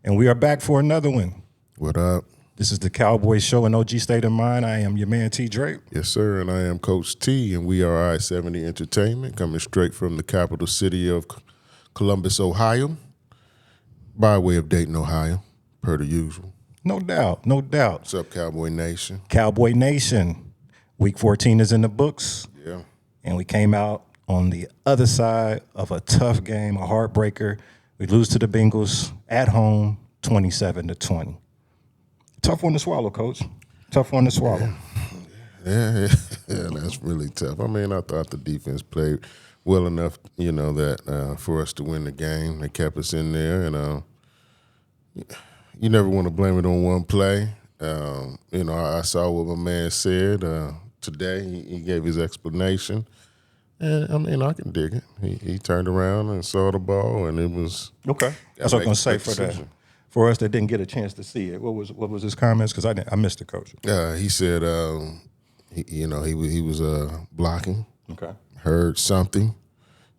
And we are back for another one. What up? This is the Cowboys show in OG State of Mind. I am your man, T. Drake. Yes, sir, and I am Coach T, and we are I-70 Entertainment, coming straight from the capital city of Columbus, Ohio, by way of Dayton, Ohio, per the usual. No doubt, no doubt. What's up, Cowboy Nation? Cowboy Nation. Week 14 is in the books. Yeah. And we came out on the other side of a tough game, a heartbreaker. We lose to the Bengals at home, 27-20. Tough one to swallow, Coach. Tough one to swallow. Yeah, that's really tough. I mean, I thought the defense played well enough, that for us to win the game. They kept us in there, and you never want to blame it on one play. I saw what my man said today. He gave his explanation. And, I mean, I can dig it. He turned around and saw the ball, and it was okay. That's what I'm going to say for us that didn't get a chance to see it. What was his comments? Because I missed it, Coach. He said, he was blocking. Okay. Heard something,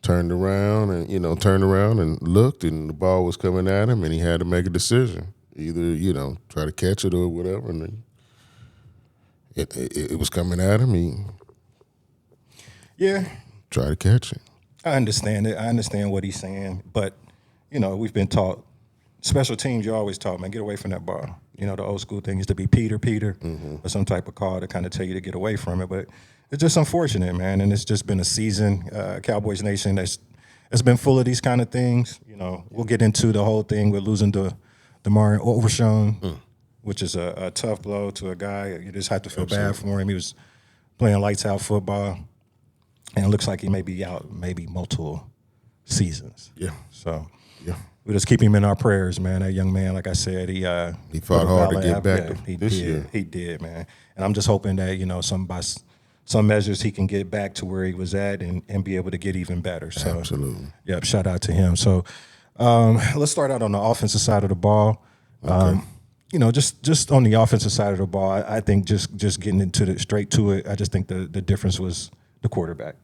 turned around and looked, and the ball was coming at him, and he had to make a decision. Either, try to catch it or whatever, and then it was coming at him. Yeah. Try to catch it. I understand it. I understand what he's saying. But, we've been taught, special teams, you're always taught, man, get away from that ball. The old school thing used to be Peter, or some type of call to kind of tell you to get away from it. But it's just unfortunate, man. And it's just been a season, Cowboys Nation, that's been full of these kind of things. We'll get into the whole thing with losing to DeMar Overshown, which is a tough blow to a guy. You just have to feel bad for him. He was playing lights out football. And it looks like he may be out maybe multiple seasons. Yeah. So yeah, we just keep him in our prayers, man. That young man, like I said, he fought hard to get back this year. He did, man. And I'm just hoping that, by some measures he can get back to where he was at and be able to get even better. So, absolutely. Yep, shout out to him. So let's start out on the offensive side of the ball. Okay. Just on the offensive side of the ball, I think just getting straight to it, I just think the difference was the quarterback.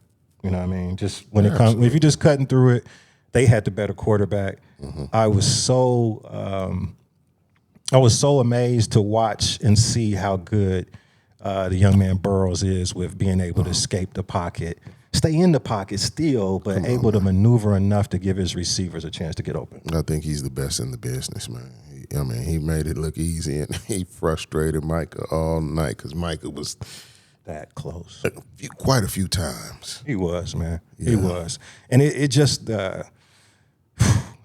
You know what I mean? Just when it comes, if you're just cutting through it, they had the better quarterback. Mm-hmm. I was so amazed to watch and see how good the young man Burrows is with being able to escape the pocket, stay in the pocket still, but able to maneuver enough to give his receivers a chance to get open. I think he's the best in the business, man. He made it look easy, and he frustrated Micah all night because Micah was that close. Quite a few times. He was, man. Yeah. He was. And it just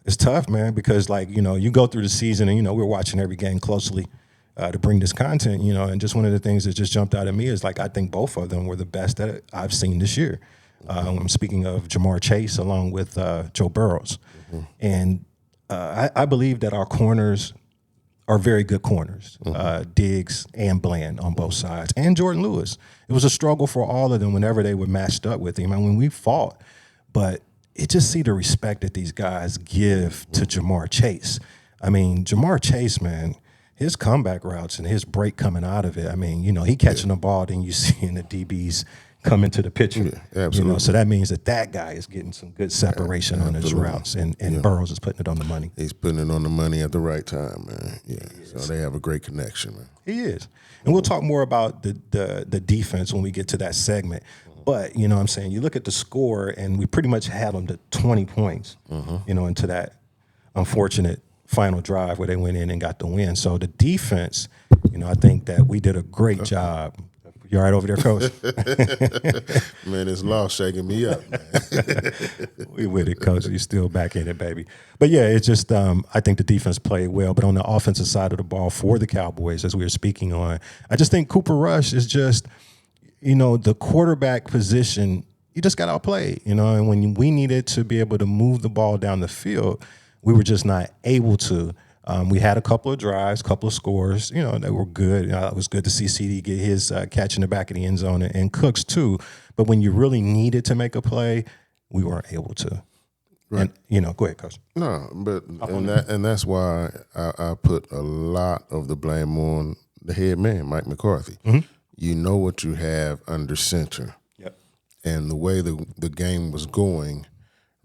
it's tough, man, because, you go through the season and, we're watching every game closely to bring this content, and just one of the things that just jumped out at me is, I think both of them were the best that I've seen this year. I'm speaking of Jamar Chase along with Joe Burrows. Mm-hmm. And I believe that our corners are very good corners, Diggs and Bland on both sides, and Jordan Lewis. It was a struggle for all of them whenever they were matched up with him. I mean, we fought, but it just see the respect that these guys give to Jamar Chase. I mean, Jamar Chase, man, his comeback routes and his break coming out of it, I mean, he catching the ball, then you seeing the DBs come into the picture. Yeah, absolutely. So that means that guy is getting some good separation on his routes, and Burrows is putting it on the money. He's putting it on the money at the right time, man. Yeah, so they have a great connection, man. He is. And we'll talk more about the defense when we get to that segment. But, what I'm saying, you look at the score, and we pretty much had them to 20 points, into that unfortunate final drive where they went in and got the win. So the defense, I think that we did a great job. You all right over there, Coach? Man, this law shaking me up, man. We with it, Coach. You're still back in it, baby. But, yeah, it's just I think the defense played well. But on the offensive side of the ball for the Cowboys, as we were speaking on, I just think Cooper Rush is just, the quarterback position, you just got outplayed, and when we needed to be able to move the ball down the field, we were just not able to. We had a couple of drives, couple of scores, that were good. It was good to see CD get his catch in the back of the end zone and Cooks too. But when you really needed to make a play, we weren't able to. Right. And, go ahead, Coach. No, but and that's why I put a lot of the blame on the head man, Mike McCarthy. Mm-hmm. You know what you have under center. Yep. And the way the game was going,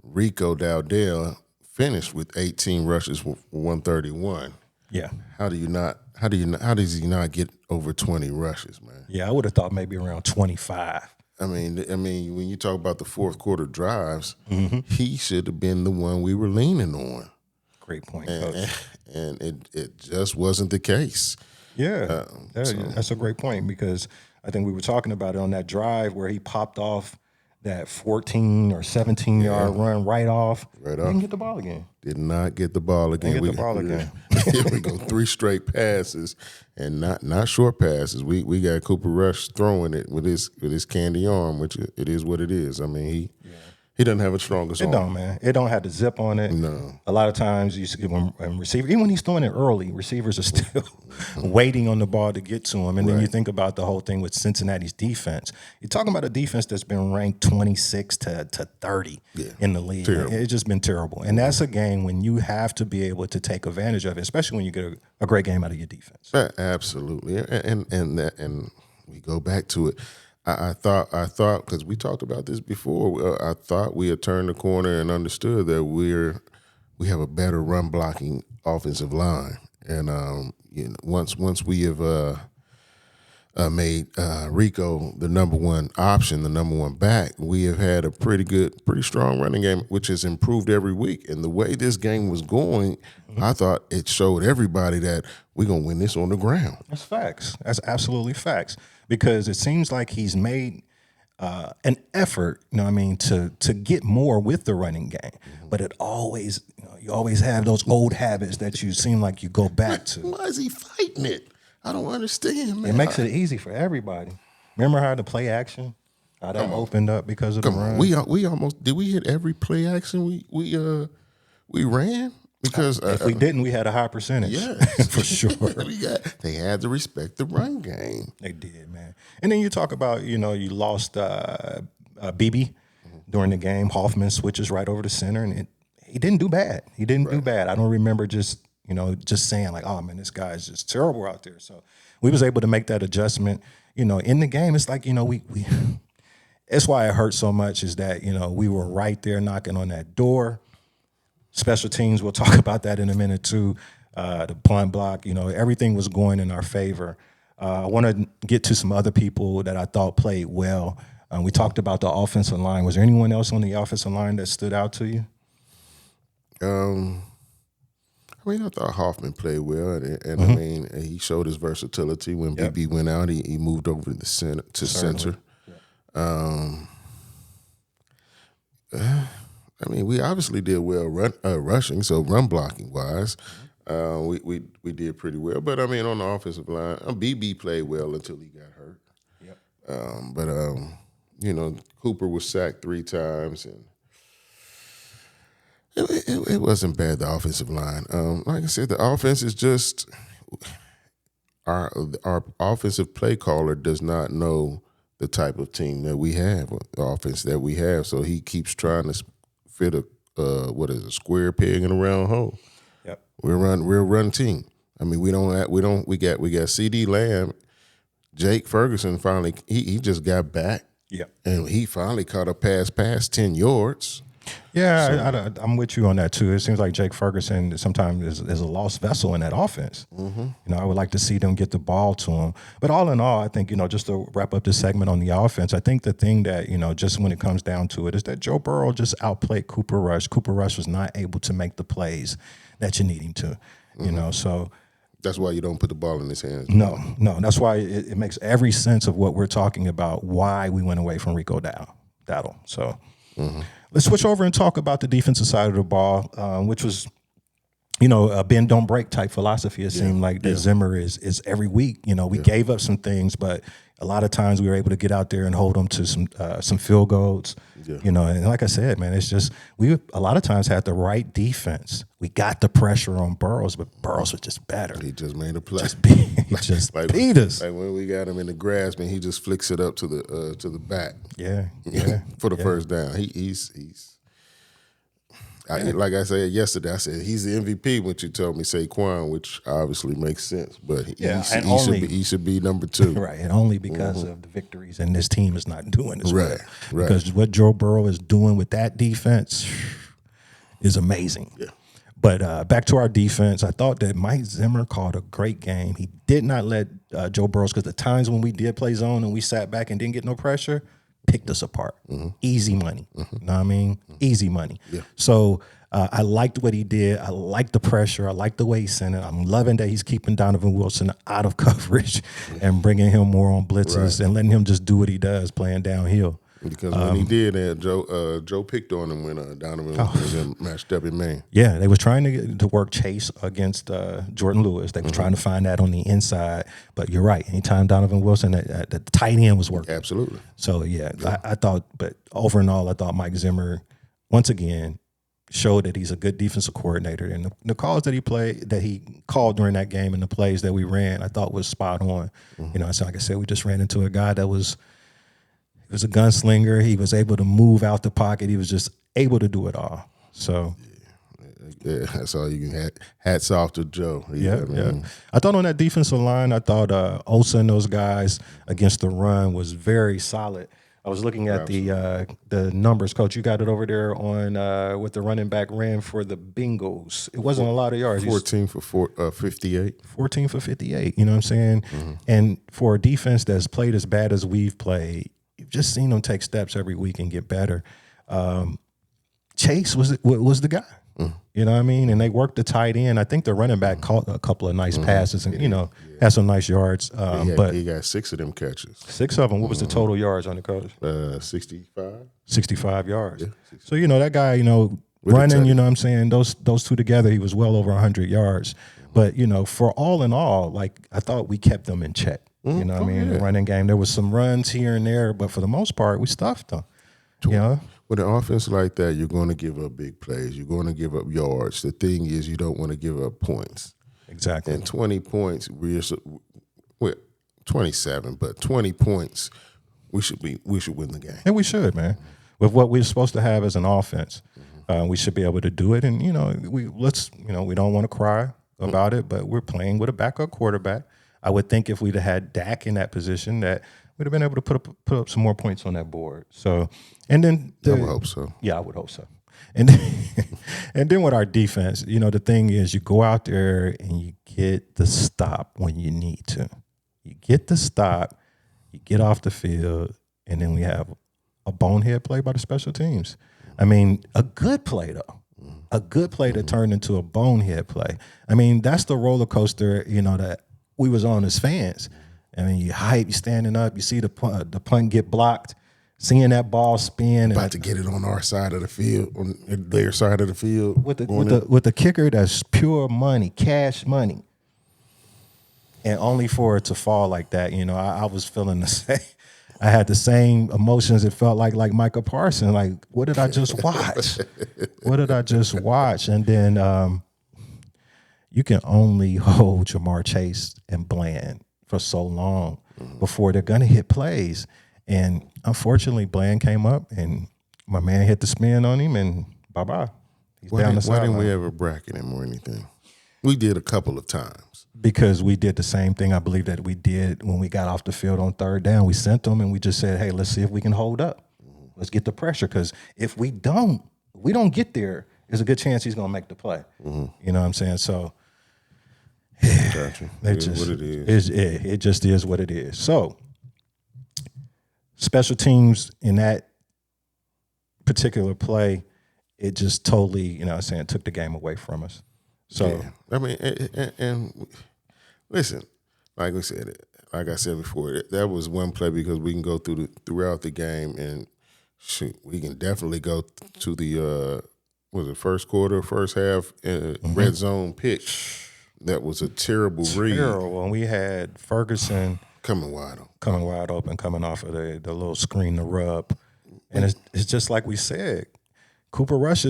Rico Dowdell finished with 18 rushes for 131. Yeah. How does he not get over 20 rushes, man? Yeah, I would have thought maybe around 25. I mean, when you talk about the fourth quarter drives, he should have been the one we were leaning on. Great point, Coach. And it just wasn't the case. Yeah, that's a great point because I think we were talking about it on that drive where he popped off that 14 or 17-yard run right off. Didn't get the ball again. Did not get the ball again. Didn't get the ball again. Here we go, 3 straight passes and not short passes. We got Cooper Rush throwing it with his candy arm, which it is what it is. I mean, he doesn't have a strongest arm. It don't, man. It don't have the zip on it. No. A lot of times you see when receiver, even when he's throwing it early, receivers are still waiting on the ball to get to him. And then you think about the whole thing with Cincinnati's defense. You're talking about a defense that's been ranked 26 to 30 in the league. Terrible. It's just been terrible. And that's a game when you have to be able to take advantage of it, especially when you get a great game out of your defense. Absolutely. And we go back to it. I thought because we talked about this before. I thought we had turned the corner and understood that we have a better run blocking offensive line, and once we have made Rico the number one option, the number one back, we have had a pretty strong running game, which has improved every week. And the way this game was going, I thought it showed everybody that we're gonna win this on the ground. That's facts. That's absolutely facts. Because it seems like he's made an effort, to get more with the running game. But it always, you always have those old habits that you seem like you go back to. Why is he fighting it? I don't understand, man. It makes it easy for everybody. Remember how the play action, how that opened up because of the run? We almost did. We hit every play action we ran. Because if we didn't, we had a high percentage. Yeah, for sure. They had to respect the run game. They did, man. And then you talk about, you lost BB during the game. Hoffman switches right over to center, and he didn't do bad. He didn't do bad. I don't remember just saying like, oh man, this guy's just terrible out there. So we was able to make that adjustment. In the game, it's like we. It's why it hurts so much is that we were right there knocking on that door. Special teams, we'll talk about that in a minute too. The punt block, everything was going in our favor. I want to get to some other people that I thought played well. We talked about the offensive line. Was there anyone else on the offensive line that stood out to you? I thought Hoffman played well, and he showed his versatility when BB went out. He moved over to the center. We obviously did well rushing, so run blocking wise, we did pretty well. But on the offensive line, BB played well until he got hurt. Yep. Cooper was sacked 3 times, and it wasn't bad. The offensive line, like I said, the offense is just our offensive play caller does not know the type of team that we have, the offense that we have. So he keeps trying to fit a square peg in a round hole. Yep. We're a run team. We got CD Lamb, Jake Ferguson finally he just got back. Yep. And he finally caught a pass 10 yards. Yeah, I'm with you on that too. It seems like Jake Ferguson sometimes is a lost vessel in that offense. Mm-hmm. I would like to see them get the ball to him. But all in all, I think, just to wrap up this segment on the offense, I think the thing that, just when it comes down to it is that Joe Burrow just outplayed Cooper Rush. Cooper Rush was not able to make the plays that you need him to, so. That's why you don't put the ball in his hands. No. That's why it makes every sense of what we're talking about, why we went away from Rico Dowdle. So. Mm-hmm. Let's switch over and talk about the defensive side of the ball, which was, a bend don't break type philosophy. It seemed like that Zimmer is every week. We gave up some things, but a lot of times we were able to get out there and hold them to some field goals. Yeah. And like I said, man, it's just we a lot of times had the right defense. We got the pressure on Burrows, but Burrows was just better. He just made a play. Just beat us. Like when we got him in the grasp and he just flicks it up to the back. Yeah. For the first down. He's like I said yesterday, I said he's the MVP when you told me Saquon, which obviously makes sense. But he should be number 2. Right, and only because of the victories, and this team is not doing as well. Right. Because what Joe Burrow is doing with that defense, is amazing. Yeah. But back to our defense, I thought that Mike Zimmer called a great game. He did not let Joe Burrow, because the times when we did play zone and we sat back and didn't get no pressure, picked us apart. Easy money. You know what I mean? Easy money. Yeah. So I liked what he did. I liked the pressure. I liked the way he sent it. I'm loving that he's keeping Donovan Wilson out of coverage and bringing him more on blitzes and letting him just do what he does, playing downhill. Because when he did that, Joe picked on him when Donovan was matched up in Maine. Yeah, they was trying to work Chase against Jordan Lewis. They was trying to find that on the inside. But you're right. Anytime Donovan Wilson, the tight end was working. Absolutely. So, yeah. I thought, but over and all, I thought Mike Zimmer, once again, showed that he's a good defensive coordinator. And the calls that he called during that game and the plays that we ran, I thought was spot on. You know, so like I said, we just ran into a guy that was a gunslinger. He was able to move out the pocket. He was just able to do it all. So, yeah, that's all you can. Hats off to Joe. Yeah. I thought on that defensive line, I thought Osa and those guys against the run was very solid. I was looking at the numbers, Coach. You got it over there on what the running back ran for the Bengals. It wasn't a lot of yards. 14 for 58. 14 for 58. You know what I'm saying? And for a defense that's played as bad as we've played, you've just seen them take steps every week and get better. Chase was the guy. You know what I mean? And they worked the tight end. I think the running back caught a couple of nice passes and, had some nice yards. But he got 6 of them catches. 6 of them. What was the total yards on the coach? 65. 65 yards. Yeah, 65. So, that guy, running, you know what I'm saying? Those two together, he was well over 100 yards. But, for all in all, like, I thought we kept them in check. You know what I mean? The running game. There was some runs here and there, but for the most part, we stuffed them. With an offense like that, you're going to give up big plays. You're going to give up yards. The thing is, you don't want to give up points. Exactly. And 20 points, we're 27, but 20 points, we should win the game. And we should, man. With what we're supposed to have as an offense, we should be able to do it. And we don't want to cry about it, but we're playing with a backup quarterback. I would think if we'd have had Dak in that position, that we'd have been able to put up some more points on that board. So, and then I would hope so. Yeah, I would hope so. And then with our defense, the thing is, you go out there and you get the stop when you need to. You get the stop, you get off the field, and then we have a bonehead play by the special teams. I mean, a good play though. A good play that turned into a bonehead play. I mean, that's the roller coaster, that we was on as fans. I mean, you hype, you standing up, you see the punt get blocked, seeing that ball spin. About to get it on our side of the field, on their side of the field. With the kicker that's pure money, cash money. And only for it to fall like that, I was feeling the same. I had the same emotions. It felt like Micah Parsons. Like, what did I just watch? What did I just watch? And then you can only hold Jamar Chase and Bland for so long before they're going to hit plays. And unfortunately, Bland came up and my man hit the spin on him and bye-bye. He's down the sideline. Why didn't we ever bracket him or anything? We did a couple of times. Because we did the same thing I believe that we did when we got off the field on third down. We sent them and we just said, hey, let's see if we can hold up. Let's get the pressure. Because if we don't get there, there's a good chance he's going to make the play. You know what I'm saying? So Gotcha. It just is what it is. So special teams in that particular play, it just totally, took the game away from us. So yeah. I mean, and listen, like I said before, that was one play because we can go throughout the game and shoot, we can definitely go to the first quarter, first half red zone pick. That was a terrible read. Terrible. And we had Ferguson coming wide open, coming off of the little screen, the rub. And it's just like we said, Cooper Rush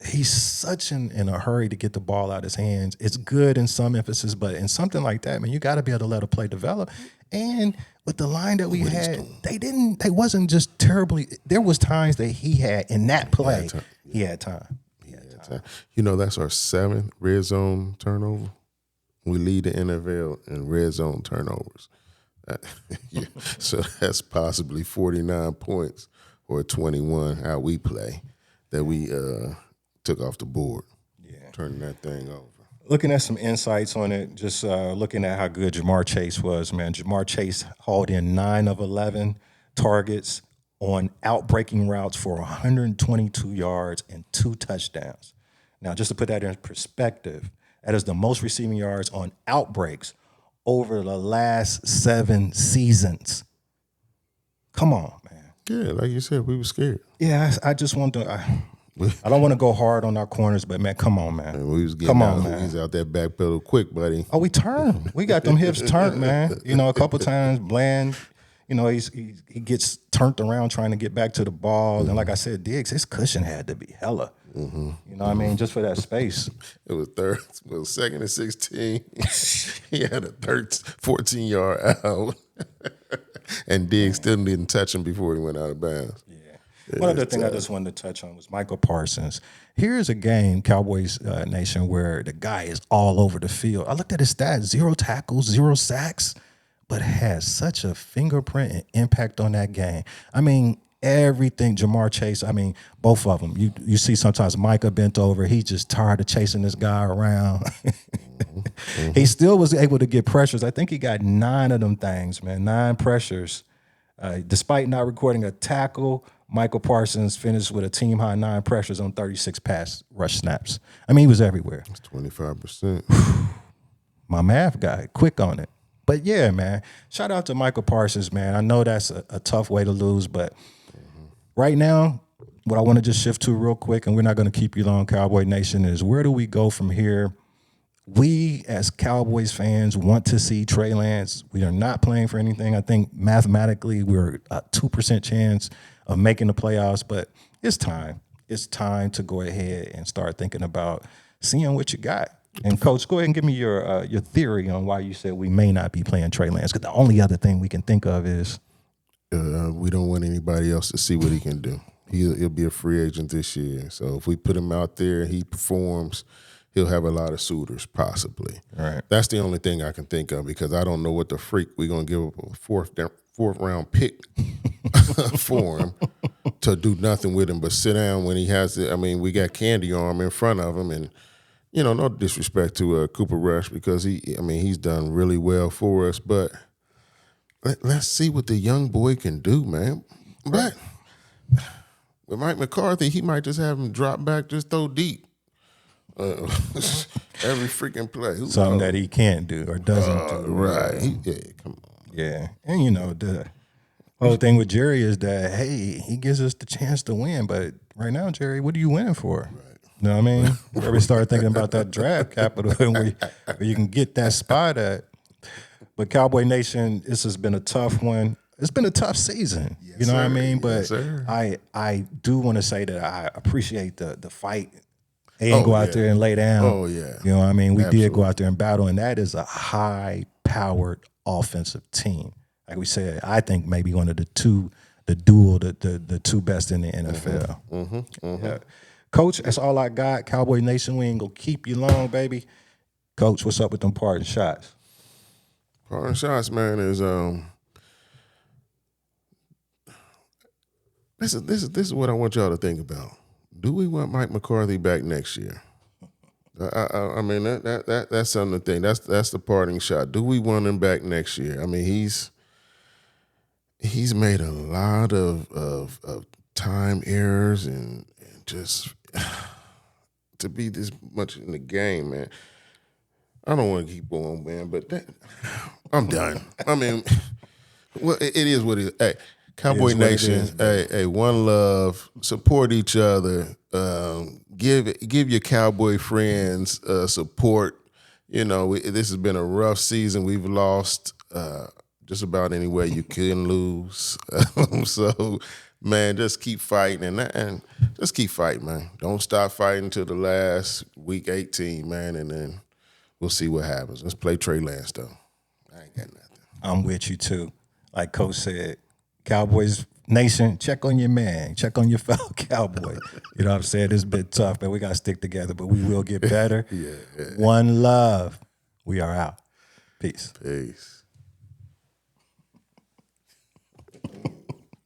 he's such in a hurry to get the ball out of his hands. It's good in some emphasis, but in something like that, man, you got to be able to let a play develop. And with the line that we had, they wasn't just terribly. There was times that he had in that play, he had time. That's our 7th red zone turnover. We lead the NFL in red zone turnovers. So that's possibly 49 points or 21 how we play that we took off the board. Yeah. Turning that thing over. Looking at some insights on it, just looking at how good Jamar Chase was, man. Jamar Chase hauled in 9 of 11 targets on outbreaking routes for 122 yards and 2 touchdowns. Now, just to put that in perspective, that is the most receiving yards on outbreaks over the last 7 seasons. Come on, man. Yeah, like you said, we were scared. Yeah, I just want to. I don't want to go hard on our corners, but man, come on, man. And we was getting man. He's out that back pedal quick, buddy. Oh, we turned. We got them hips turned, man. You know, a couple times, Bland. You know, he gets turned around trying to get back to the ball, and like I said, Diggs, his cushion had to be hella. You know what I mean? Just for that space. It was second and 16. He had a 14-yard out, and Diggs still didn't touch him before he went out of bounds. One other thing I just wanted to touch on was Michael Parsons. Here's a game, Cowboys Nation, where the guy is all over the field. I looked at his stats, 0 tackles, 0 sacks, but has such a fingerprint and impact on that game. I mean, everything, Jamar Chase, I mean, both of them. You see sometimes Micah bent over. He's just tired of chasing this guy around. He still was able to get pressures. I think he got 9 of them things, man, 9 pressures. Despite not recording a tackle, Michael Parsons finished with a team-high 9 pressures on 36 pass rush snaps. I mean, he was everywhere. That's 25%. My math guy, quick on it. But, yeah, man, shout out to Michael Parsons, man. I know that's a tough way to lose, but right now, what I want to just shift to real quick, and we're not going to keep you long, Cowboy Nation, is where do we go from here? We, as Cowboys fans, want to see Trey Lance. We are not playing for anything. I think mathematically we're a 2% chance of making the playoffs, but it's time. It's time to go ahead and start thinking about seeing what you got. And, Coach, go ahead and give me your theory on why you said we may not be playing Trey Lance, because the only other thing we can think of is we don't want anybody else to see what he can do. He'll be a free agent this year. So if we put him out there and he performs, he'll have a lot of suitors, possibly. Right. That's the only thing I can think of, because I don't know what the freak we're going to give up a fourth round pick for him to do nothing with him but sit down when he has it. I mean, we got Candy Arm in front of him, and you know, no disrespect to Cooper Rush, because he's done really well for us, but let's see what the young boy can do, man. But with Mike McCarthy, he might just have him drop back, just throw deep. Every freaking play. Something that he can't do or doesn't do. Right. Come on. Yeah. And, you know, the whole thing with Jerry is that, hey, he gives us the chance to win. But right now, Jerry, what are you winning for? Right. You know what I mean? Where we start thinking about that draft capital and where you can get that spot at. But Cowboy Nation, this has been a tough one. It's been a tough season. Yes, you know what I mean? But yes, I do want to say that I appreciate the fight. They didn't go out there and lay down. Oh, yeah. You know what I mean? We did go out there and battle, and that is a high-powered offensive team. Like we said, I think maybe one of the two best in the NFL. Yeah. Coach, that's all I got. Cowboy Nation, we ain't going to keep you long, baby. Coach, what's up with them parting shots? Parting shots, man, is this is what I want y'all to think about. Do we want Mike McCarthy back next year? I mean, that's something to think. That's the parting shot. Do we want him back next year? I mean, he's made a lot of time errors and just to be this much in the game, man. I don't want to keep going, man, but I'm done. I mean, well, it is what it is. Hey, Cowboy Nation, hey, one love, support each other, give your Cowboy friends support. You know, this has been a rough season. We've lost just about any way you can lose. So, man, just keep fighting and just keep fighting, man. Don't stop fighting till the last week 18, man, and then we'll see what happens. Let's play Trey Lance, though. I ain't got nothing. I'm with you, too. Like Coach said, Cowboys Nation, check on your man. Check on your fellow Cowboy. You know what I'm saying? It's been tough, but we got to stick together, but we will get better. Yeah. One love. We are out. Peace. Peace.